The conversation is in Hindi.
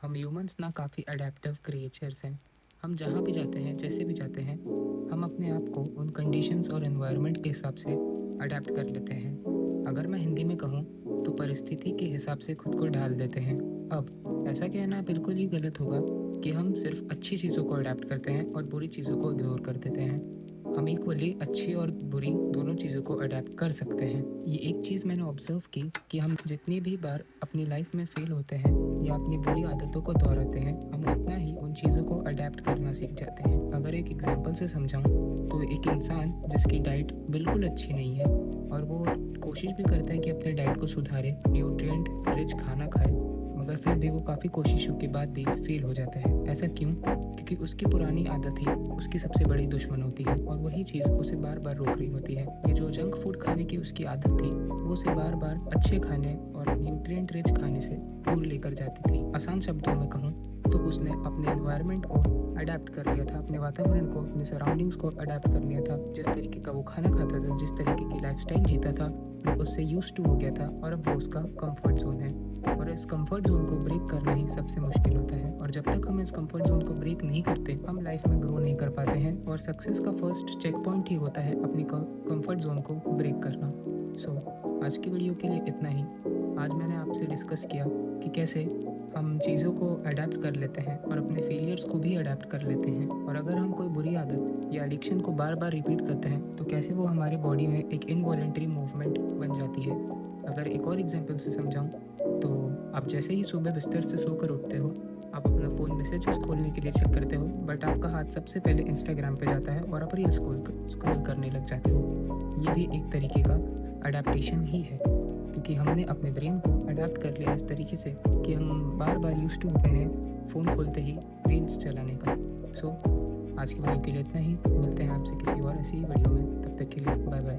हम ह्यूमंस ना काफ़ी अडेप्टिव क्रिएचर्स हैं। हम जहाँ भी जाते हैं, जैसे भी जाते हैं, हम अपने आप को उन कंडीशंस और एनवायरनमेंट के हिसाब से अडेप्ट कर लेते हैं। अगर मैं हिंदी में कहूँ तो परिस्थिति के हिसाब से खुद को ढाल देते हैं। अब ऐसा कहना बिल्कुल ही गलत होगा कि हम सिर्फ अच्छी चीज़ों को अडेप्ट करते हैं और बुरी चीज़ों को इग्नोर कर देते हैं। हम इक्वली अच्छी और बुरी दोनों चीज़ों को अडेप्ट कर सकते हैं। ये एक चीज़ मैंने ऑब्ज़र्व की कि हम जितनी भी बार अपनी लाइफ में फ़ेल होते हैं या अपनी बुरी आदतों को दोहराते हैं, हम उतना ही उन चीज़ों को अडेप्ट करना सीख जाते हैं। अगर एक एग्ज़ाम्पल से समझाऊँ तो एक इंसान जिसकी डाइट बिल्कुल अच्छी नहीं है और वो कोशिश भी करता है कि अपने डाइट को सुधारे, न्यूट्रिएंट रिच खाना खाए, मगर फिर भी वो काफ़ी कोशिशों के बाद भी फ़ेल हो जाता है। ऐसा क्यों? क्योंकि उसकी पुरानी आदत ही उसकी सबसे बड़ी दुश्मन होती है और वही चीज़ उसे बार-बार रोक रही होती है। ये जो जंक फूड खाने की उसकी आदत थी, वो उसे बार-बार अच्छे खाने और न्यूट्रिएंट रिच खाने से दूर लेकर जाती थी। आसान शब्दों में कहूँ तो उसने अपने एनवायरनमेंट को अडैप्ट कर लिया था, अपने वातावरण को, अपने सराउंडिंग्स को अडैप्ट कर लिया था। जिस तरीके का वो खाना खाता था, जिस तरीके की लाइफ़स्टाइल जीता था, वो उससे यूज़्ड टू हो गया था और अब वो उसका कंफर्ट ज़ोन है। और इस कंफर्ट ज़ोन को ब्रेक करना ही सबसे मुश्किल होता है और जब तक हम इस कंफर्ट ज़ोन को ब्रेक नहीं करते, हम लाइफ में ग्रो नहीं कर पाते हैं और सक्सेस का फर्स्ट चेक पॉइंट ही होता है अपनी कंफर्ट ज़ोन को ब्रेक करना। आज की वीडियो के लिए इतना ही। आज मैंने आपसे डिस्कस किया कि कैसे हम चीज़ों को अडेप्ट कर लेते हैं और अपने फेलियर्स को भी अडेप्ट कर लेते हैं, और अगर हम कोई बुरी आदत या एडिक्शन को बार बार रिपीट करते हैं तो कैसे वो हमारे बॉडी में एक इनवॉलेंटरी मूवमेंट बन जाती है। अगर एक और एग्जांपल से समझाऊं तो आप जैसे ही सुबह बिस्तर से सोकर उठते हो, आप अपना फ़ोन मैसेजेस खोलने के लिए चेक करते हो, बट आपका हाथ सबसे पहले इंस्टाग्राम पे जाता है और आप रील स्क्रॉल करने लग जाते हो। ये भी एक तरीके का अडेप्टेशन ही है, क्योंकि हमने अपने ब्रेन को अडेप्ट कर लिया इस तरीके से कि हम बार बार यूज टू हो गए हैं फ़ोन खोलते ही रील्स चलाने का। आज की वीडियो के लिए इतना ही। मिलते हैं आपसे किसी और ऐसी ही वीडियो में, तब तक के लिए बाय बाय।